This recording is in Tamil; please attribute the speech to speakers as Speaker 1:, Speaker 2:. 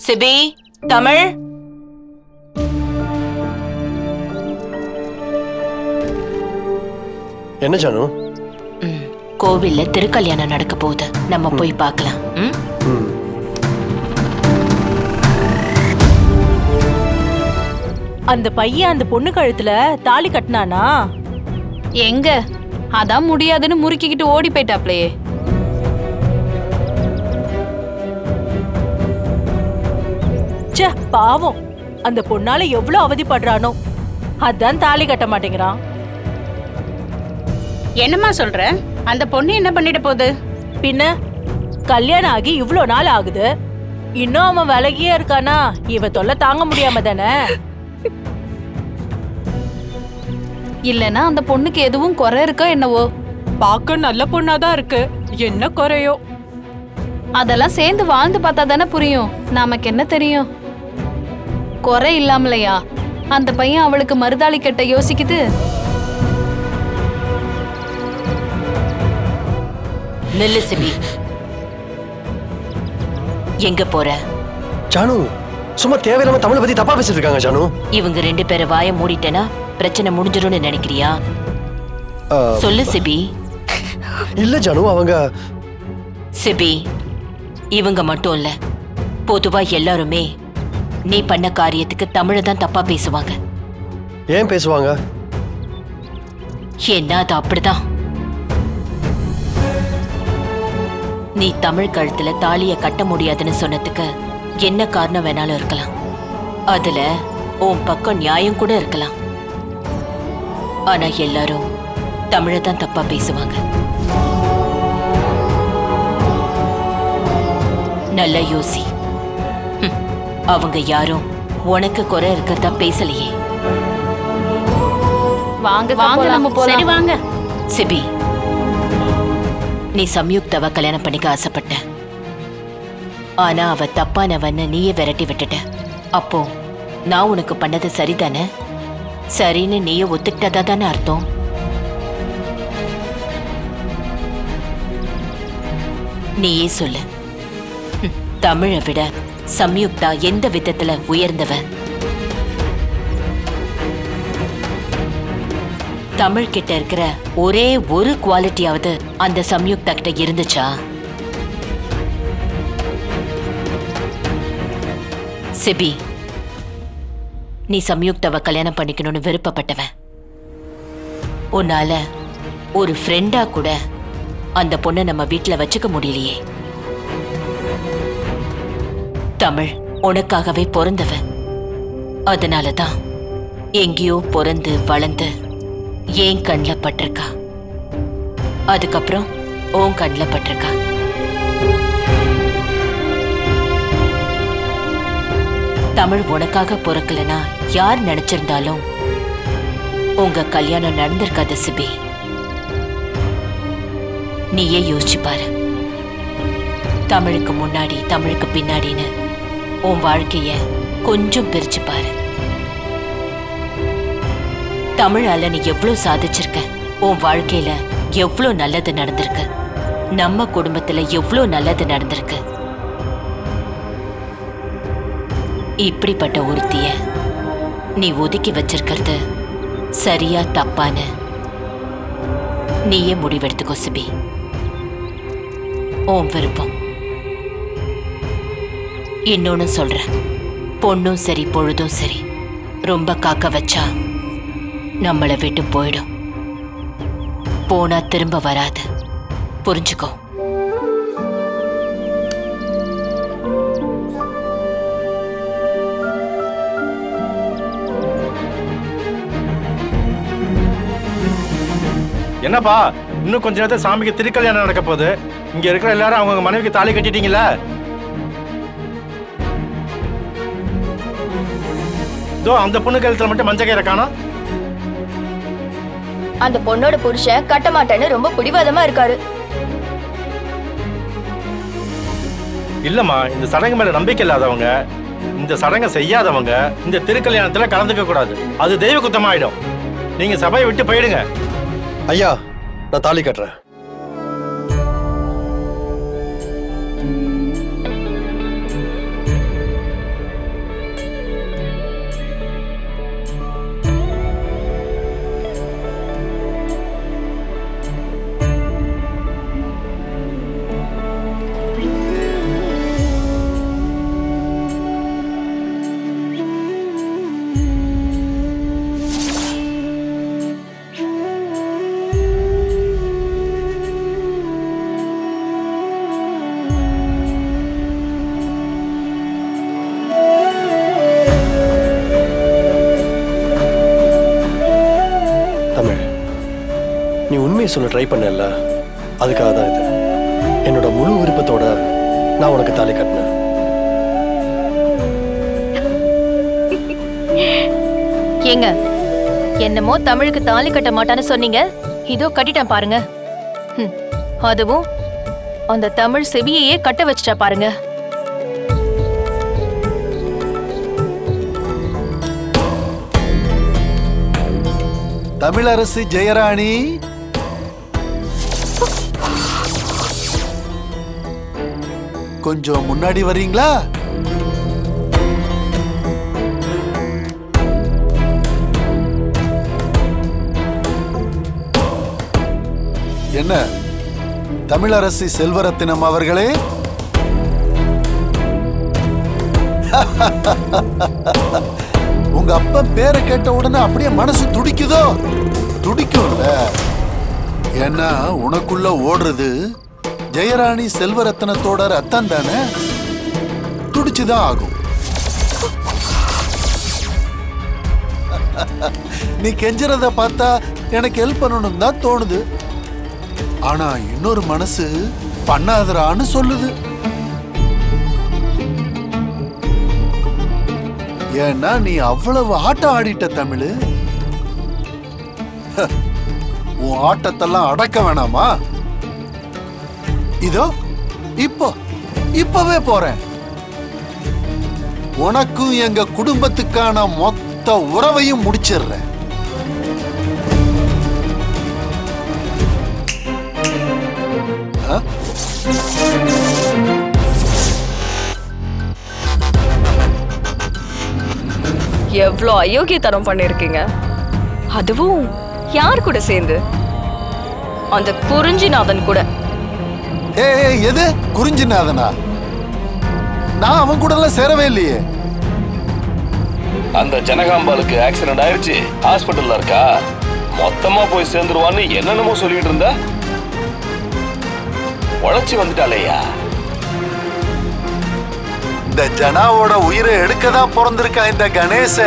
Speaker 1: சிபி, தமிழ்.
Speaker 2: என்ன ஜானு?
Speaker 1: கோவில்ல திருக்கல்யாணம் நடக்க போகுது, நம்ம போய் பார்க்கலாம்.
Speaker 3: அந்த பையன் அந்த பொண்ணு கழுத்துல தாலி கட்டினானா?
Speaker 4: எங்க அதான் முடியாதுன்னு முறுக்கிக்கிட்டு ஓடி போயிட்டாப்லையே.
Speaker 3: ச்சே, பாவம். அந்த பொண்ணால எவ்வளவு அவதிப்படுறானோ. அதான் தாலி கட்ட மாட்டேங்கிறான்.
Speaker 5: என்னம்மா சொல்ற? அந்த பொண்ணு என்ன பண்ணிட போகுது?
Speaker 3: பின்ன கல்யாணம் ஆகி இவ்ளோ நாள் ஆகுது, இன்னும் அவன் விலகியே இருக்கானா? இவ தொல்லை தாங்க முடியாம தானே.
Speaker 4: இல்லனா அந்த பொண்ணுக்கு எதுவும் குறை இருக்கோ என்னவோ?
Speaker 6: பார்க்க நல்ல பொண்ணாதான் இருக்கு, என்ன குறையோ?
Speaker 4: அதெல்லாம் சேர்ந்து வாழ்ந்து பார்த்தா தானே புரியும். நமக்கு என்ன தெரியும்? குறை இல்லாமலையா அந்த பையன் அவளுக்கு மருதாளி கட்ட யோசிக்குது?
Speaker 1: நில்லு சிபி, எங்க போற?
Speaker 2: ஜானு, சும்மா தேவையில்லாம தமிழை பத்தி தப்பா பேசிட்டு இருக்காங்க ஜானு.
Speaker 1: இவங்க 2 பேரை வாய மூடிட்டேனா பிரச்சனை முடிஞ்சிடும்னு நினைக்கிறியா? சொல்லு சிபி.
Speaker 2: இல்ல ஜானு, அவங்க
Speaker 1: சிபி, இவங்க மட்டும் இல்ல, பொதுவா எல்லாருமே நீ பண்ண காரியத்துக்கு தமிழை தான் தப்பா பேசுவாங்க.
Speaker 2: ஏன் பேசுவாங்க?
Speaker 1: என்ன அது அப்படிதான். நீ தமிழ் கழுத்துல தாலிய கட்ட முடியாதுன்னு சொன்னதுக்கு என்ன காரணம் வேணாலும் இருக்கலாம். அதுல உன் பக்கம் நியாயம் கூட இருக்கலாம். ஆனா எல்லாரும் தமிழை தான் தப்பா பேசுவாங்க. நல்ல யோசி. அவங்க யாரும் உனக்கு குறை இருக்கிறதா பேசலையே.
Speaker 4: வாங்க வாங்க நம்ம போலாம்.
Speaker 5: சரி வாங்க.
Speaker 1: சிபி, நீ சம்யுக்தாவை கல்யாணம் பண்ணிக்க ஆசைப்பட்ட. ஆனா அவ தப்பானவன்னு நீயே விரட்டி விட்டுட்ட. அப்போ நான் உனக்கு பண்ணது சரிதானே? சரின்னு நீயே ஒத்துக்கிட்டதா தானே அர்த்தம்? நீயே சொல்லு. தமிழை விட சம்யுக்தா எந்த விதத்துல உயர்ந்தவ? தமிழ் கிட்ட இருக்கிற ஒரே ஒரு குவாலிட்டியாவது அந்த சம்யுக்தா கிட்ட இருந்துச்சா? சிபி, நீ சம்யுக்தாவை கல்யாணம் பண்ணிக்கணும்னு விருப்பப்பட்டவன். உன்னால ஒரு ஃப்ரெண்டா கூட அந்த பொண்ணை நம்ம வீட்டுல வச்சுக்க முடியலையே. தமிழ் உனக்காகவே பிறந்தவ. அதனாலதான் எங்கேயோ பிறந்து வளர்ந்து ஏன் கண்ணில் பட்டிருக்கா, அதுக்கப்புறம் உன் கண்ணில் பட்டிருக்கா. தமிழ் உனக்காக பிறக்கலனா யார் நினைச்சிருந்தாலும் உங்க கல்யாணம் நடந்திருக்காது சிபி. நீயே யோசிச்சு பாரு. தமிழுக்கு முன்னாடி தமிழுக்கு பின்னாடின்னு உன் வாழ்க்கைய கொஞ்சம் பிரிச்சு பாரு. தமிழால நீ எவ்வளவு சாதிச்சிருக்க, உன் வாழ்க்கையில எவ்வளவு நல்லது நடந்திருக்கு, நம்ம குடும்பத்துல எவ்வளவு நல்லது நடந்திருக்கு. இப்படிப்பட்ட ஒருத்திய நீ ஒதுக்கி வச்சிருக்கிறது சரியா தப்பான்னு நீயே முடிவெடுத்துக்கோ சிபி. உன் விருப்பம். இன்னொன்னு சொல்றேன், பொண்ணும் சரி பொழுதும் சரி ரொம்ப காக்க வச்சா நம்மளை விட்டு போயிடும். போனா திரும்ப வராது, புரிஞ்சுக்கோ.
Speaker 7: என்னப்பா, இன்னும் கொஞ்ச நேரத்துல சாமிக்கு திருக்கல்யாணம் நடக்க போகுது. இங்க இருக்கிற எல்லாரும் அவங்க மனைவிக்கு தாலி கட்டிட்டீங்களா? இதோ அந்த பொண்ணு கழுத்துல மட்டும் மஞ்சள் கயிறை காணோம்.
Speaker 8: அந்த பொண்ணோட புருஷன் கட்ட மாட்டேன்னு ரொம்ப பிடிவாதமா இருக்காரு.
Speaker 7: இல்லம்மா, இந்த சடங்கு மேல நம்பிக்கை இல்லாதவங்க, இந்த சடங்கை செய்யாதவங்க இந்த திருக்கல்யாணத்துல கலந்துக்க கூடாது. அது தெய்வ குத்தமாயிடும். நீங்க சபையை விட்டு போயிடுங்க.
Speaker 2: ஐயா, நான் தாலி கட்டுறேன். உண்மையை சொல்ல ட்ரை பண்ணல, அதுக்காக தான் இது. என்னோட முழு விருப்பத்தோட நான் உனக்கு தாலி கட்டினேன்.
Speaker 8: ஏங்க, என்னமோ தமிழுக்கு தாலி கட்ட மாட்டான்னு சொன்னீங்க, இதோ கட்டிட்டேன் பாருங்க. அதுவும் அந்த தமிழ் செவியையே கட்ட வச்சிட்டா பாருங்க.
Speaker 9: தமிழரசி ஜெயராணி, கொஞ்சம் முன்னாடி வரீங்களா? என்ன தமிழரசி செல்வரத்தினம் அவர்களே, உங்க அப்பா பேரை கேட்ட உடனே அப்படியே மனசு துடிக்குதோ? துடிக்கும்ல, ஏன்னா உனக்குள்ள ஓடுறது ஜெயராணி செல்வரத்னத்தோட ரத்தம் தானே, துடிச்சுதான் ஆகும். நீ கெஞ்சறத பார்த்தா எனக்கு ஹெல்ப் பண்ணணும் தான் தோணுது. ஆனா இன்னொரு மனசு பண்ணாதரான்னு சொல்லுது. ஏன்னா நீ அவ்வளவு ஆட்டம் ஆடிட்ட தமிழ். உன் ஆட்டத்தெல்லாம் அடக்க வேணாமா? இதோ இப்பவே போறேன். உனக்கும் எங்க குடும்பத்துக்கான மொத்த உறவையும் முடிச்சிடுறேன்.
Speaker 10: எவ்வளோ அயோக்கியத்தனம் பண்ணிருக்கீங்க, அதுவும் யார் கூட சேர்ந்து? அந்த குறிஞ்சிநாதன் கூட.
Speaker 9: எது குறிஞ்சிநாதனா? நான் அவன் கூட எல்லாம் சேரவே இல்லையே.
Speaker 11: அந்த ஜனகாம்பாளுக்கு ஆக்சிடென்ட் ஆயிருச்சு, ஹாஸ்பிட்டல்ல இருக்கா, மொத்தமா போய் சேர்ந்துருவான்னு என்னென்னமோ சொல்லிட்டு இருந்த. உழைச்சி வந்துட்டாலேயா?
Speaker 9: இந்த ஜனாவோட உயிரை எடுக்கதான் பிறந்திருக்கா இந்த கணேச.